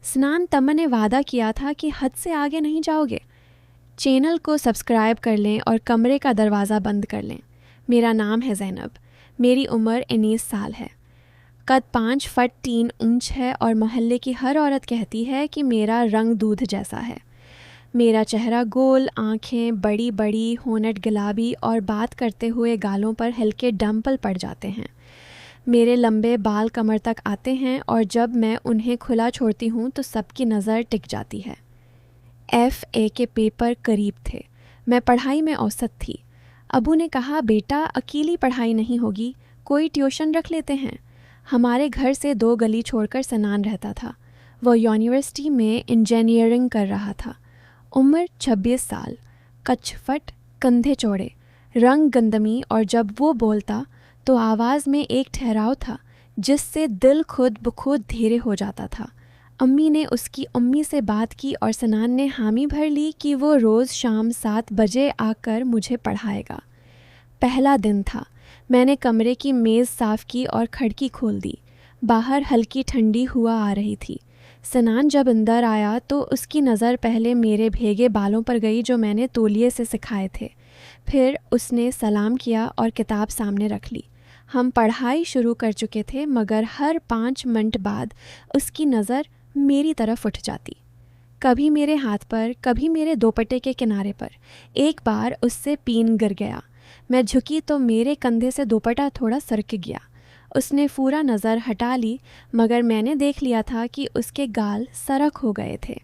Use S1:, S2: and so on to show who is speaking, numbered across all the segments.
S1: स्नान तम्मा ने वादा किया था कि हद से आगे नहीं जाओगे। चैनल को सब्सक्राइब कर लें और कमरे का दरवाज़ा बंद कर लें। मेरा नाम है ज़ैनब। मेरी उम्र 19 साल है। कद 5 फुट 3 इंच है और मोहल्ले की हर औरत कहती है कि मेरा रंग दूध जैसा है। मेरा चेहरा गोल, आँखें बड़ी बड़ी, होंठ गुलाबी और बात करते हुए गालों पर हल्के डंपल पड़ जाते हैं। मेरे लंबे बाल कमर तक आते हैं और जब मैं उन्हें खुला छोड़ती हूँ तो सबकी नज़र टिक जाती है। FA के पेपर करीब थे। मैं पढ़ाई में औसत थी। अबू ने कहा, बेटा अकेली पढ़ाई नहीं होगी, कोई ट्यूशन रख लेते हैं। हमारे घर से 2 गली छोड़कर सनान रहता था। वो यूनिवर्सिटी में इंजीनियरिंग कर रहा था। उम्र 26 साल, कचफट, कंधे चौड़े, रंग गंदमी और जब वो बोलता तो आवाज़ में एक ठहराव था जिससे दिल खुद ब खुद धीरे हो जाता था। अम्मी ने उसकी अम्मी से बात की और सनान ने हामी भर ली कि वो रोज़ शाम 7 बजे आकर मुझे पढ़ाएगा। पहला दिन था। मैंने कमरे की मेज़ साफ़ की और खिड़की खोल दी। बाहर हल्की ठंडी हवा आ रही थी। सनान जब अंदर आया तो उसकी नज़र पहले मेरे भीगे बालों पर गई जो मैंने तौलिए से सिखाए थे। फिर उसने सलाम किया और किताब सामने रख ली। हम पढ़ाई शुरू कर चुके थे मगर हर 5 मिनट बाद उसकी नज़र मेरी तरफ उठ जाती। कभी मेरे हाथ पर, कभी मेरे दोपट्टे के किनारे पर। एक बार उससे पीन गिर गया। मैं झुकी तो मेरे कंधे से दोपट्टा थोड़ा सरक गया। उसने पूरा नज़र हटा ली मगर मैंने देख लिया था कि उसके गाल सरक हो गए थे।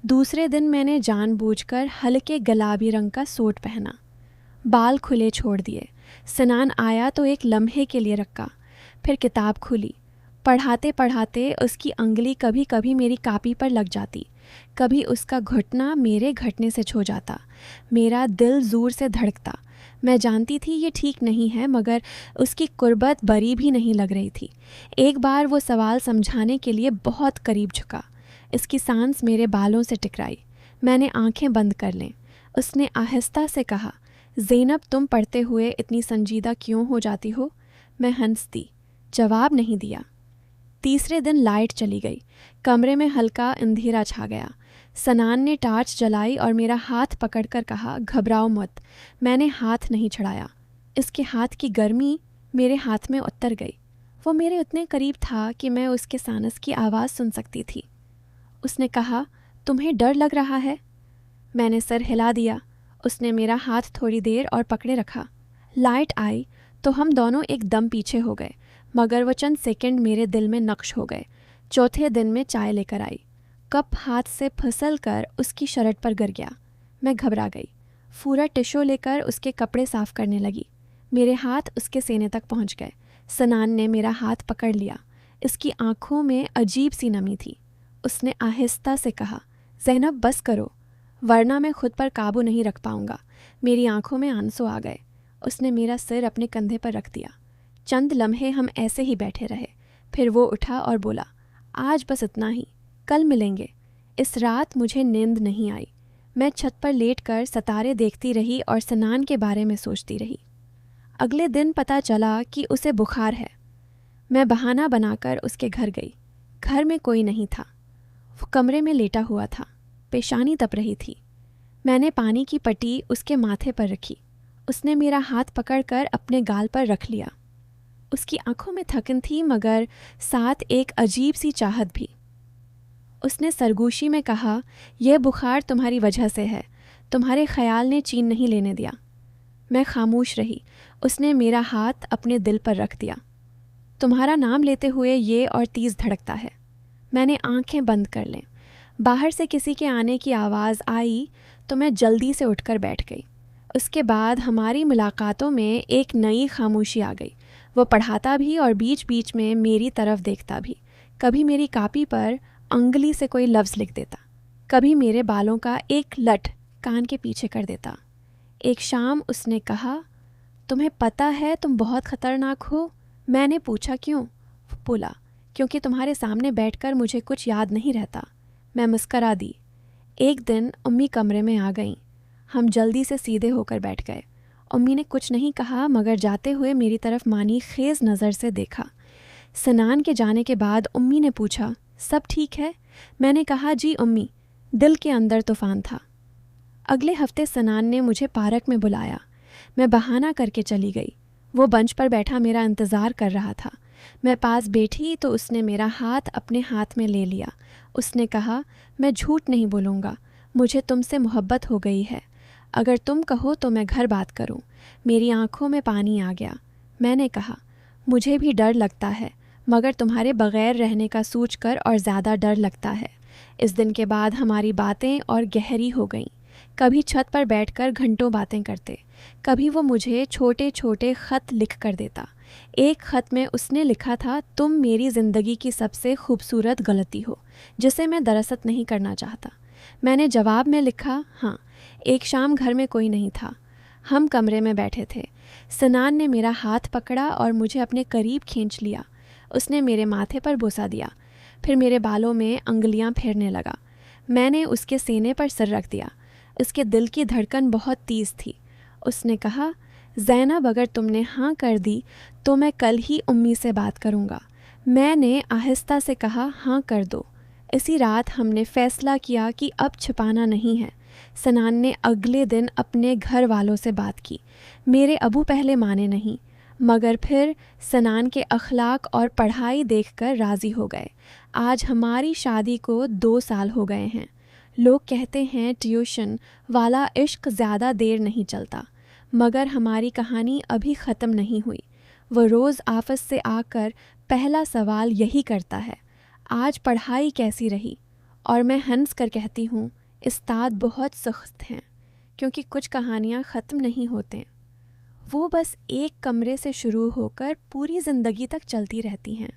S1: दूसरे दिन मैंने जानबूझकर हल्के गुलाबी रंग का सूट पहना, बाल खुले छोड़ दिए। सनान आया तो एक लम्हे के लिए रखा, फिर किताब खुली। पढ़ाते पढ़ाते उसकी अंगली कभी कभी मेरी कापी पर लग जाती, कभी उसका घुटना मेरे घुटने से छू जाता। मेरा दिल ज़ोर से धड़कता। मैं जानती थी ये ठीक नहीं है मगर उसकी कुर्बत बरी भी नहीं लग रही थी। एक बार वो सवाल समझाने के लिए बहुत करीब झुका। इसकी सांस मेरे बालों से टकराई। मैंने आंखें बंद कर लें। उसने आहिस्ता से कहा, ज़ैनब तुम पढ़ते हुए इतनी संजीदा क्यों हो जाती हो? मैं हंस दी, जवाब नहीं दिया। तीसरे दिन लाइट चली गई। कमरे में हल्का अंधेरा छा गया। सनान ने टार्च जलाई और मेरा हाथ पकड़कर कहा, घबराओ मत। मैंने हाथ नहीं छुड़ाया। इसके हाथ की गर्मी मेरे हाथ में उतर गई। वो मेरे उतने करीब था कि मैं उसके सांस की आवाज़ सुन सकती थी। उसने कहा, तुम्हें डर लग रहा है? मैंने सर हिला दिया। उसने मेरा हाथ थोड़ी देर और पकड़े रखा। लाइट आई तो हम दोनों एकदम पीछे हो गए मगर वो चंद सेकंड मेरे दिल में नक्श हो गए। चौथे दिन में चाय लेकर आई। कप हाथ से फिसल कर उसकी शर्ट पर गिर गया। मैं घबरा गई। पूरा टिश्यू लेकर उसके कपड़े साफ करने लगी। मेरे हाथ उसके सीने तक पहुंच गए। सनान ने मेरा हाथ पकड़ लिया। इसकी आंखों में अजीब सी नमी थी। उसने आहिस्ता से कहा, ज़ैनब बस करो वरना मैं खुद पर काबू नहीं रख पाऊंगा। मेरी आंखों में आंसू आ गए। उसने मेरा सिर अपने कंधे पर रख दिया। चंद लम्हे हम ऐसे ही बैठे रहे। फिर वो उठा और बोला, आज बस इतना ही, कल मिलेंगे। इस रात मुझे नींद नहीं आई। मैं छत पर लेटकर सितारे देखती रही और सनान के बारे में सोचती रही। अगले दिन पता चला कि उसे बुखार है। मैं बहाना बनाकर उसके घर गई। घर में कोई नहीं था। वो कमरे में लेटा हुआ था, पेशानी तप रही थी। मैंने पानी की पट्टी उसके माथे पर रखी। उसने मेरा हाथ पकड़कर अपने गाल पर रख लिया। उसकी आंखों में थकन थी मगर साथ एक अजीब सी चाहत भी। उसने सरगोशी में कहा, यह बुखार तुम्हारी वजह से है, तुम्हारे ख्याल ने चैन नहीं लेने दिया। मैं खामोश रही। उसने मेरा हाथ अपने दिल पर रख दिया। तुम्हारा नाम लेते हुए ये और तेज धड़कता है। मैंने आंखें बंद कर लें। बाहर से किसी के आने की आवाज़ आई तो मैं जल्दी से उठकर बैठ गई। उसके बाद हमारी मुलाकातों में एक नई खामोशी आ गई। वो पढ़ाता भी और बीच बीच में मेरी तरफ देखता भी। कभी मेरी कापी पर अंगुली से कोई लफ्ज़ लिख देता, कभी मेरे बालों का एक लट कान के पीछे कर देता। एक शाम उसने कहा, तुम्हें पता है तुम बहुत ख़तरनाक हो? मैंने पूछा क्यों? बोला, क्योंकि तुम्हारे सामने बैठकर मुझे कुछ याद नहीं रहता। मैं मुस्करा दी। एक दिन अम्मी कमरे में आ गईं। हम जल्दी से सीधे होकर बैठ गए। अम्मी ने कुछ नहीं कहा मगर जाते हुए मेरी तरफ मानी खेज नज़र से देखा। सनान के जाने के बाद अम्मी ने पूछा, सब ठीक है? मैंने कहा, जी अम्मी। दिल के अंदर तूफान था। अगले हफ्ते सनान ने मुझे पार्क में बुलाया। मैं बहाना करके चली गई। वो बेंच पर बैठा मेरा इंतज़ार कर रहा था। मैं पास बैठी तो उसने मेरा हाथ अपने हाथ में ले लिया। उसने कहा, मैं झूठ नहीं बोलूँगा, मुझे तुमसे मोहब्बत हो गई है। अगर तुम कहो तो मैं घर बात करूं। मेरी आंखों में पानी आ गया। मैंने कहा, मुझे भी डर लगता है, मगर तुम्हारे बगैर रहने का सोचकर और ज़्यादा डर लगता है। इस दिन के बाद हमारी बातें और गहरी हो गईं। कभी छत पर बैठकर घंटों बातें करते, कभी वो मुझे छोटे छोटे ख़त लिख कर देता। एक ख़त में उसने लिखा था, तुम मेरी ज़िंदगी की सबसे खूबसूरत गलती हो, जिसे मैं दरअसल नहीं करना चाहता। मैंने जवाब में लिखा, हाँ। एक शाम घर में कोई नहीं था। हम कमरे में बैठे थे। सनान ने मेरा हाथ पकड़ा और मुझे अपने करीब खींच लिया। उसने मेरे माथे पर बोसा दिया, फिर मेरे बालों में अंगुलियां फेरने लगा। मैंने उसके सीने पर सिर रख दिया। उसके दिल की धड़कन बहुत तेज़ थी। उसने कहा, ज़ैनब, अगर तुमने हाँ कर दी तो मैं कल ही उम्मी से बात करूँगा। मैंने आहिस्ता से कहा, हाँ कर दो। इसी रात हमने फ़ैसला किया कि अब छिपाना नहीं है। सनान ने अगले दिन अपने घर वालों से बात की। मेरे अबू पहले माने नहीं, मगर फिर सनान के अखलाक और पढ़ाई देखकर राज़ी हो गए। आज हमारी शादी को 2 साल हो गए हैं। लोग कहते हैं ट्यूशन वाला इश्क ज़्यादा देर नहीं चलता, मगर हमारी कहानी अभी ख़त्म नहीं हुई। वो रोज़ ऑफिस से आकर पहला सवाल यही करता है, आज पढ़ाई कैसी रही? और मैं हंस कर कहती हूँ, उस्ताद बहुत सख्त हैं, क्योंकि कुछ कहानियाँ ख़त्म नहीं होते, वो बस एक कमरे से शुरू होकर पूरी ज़िंदगी तक चलती रहती हैं।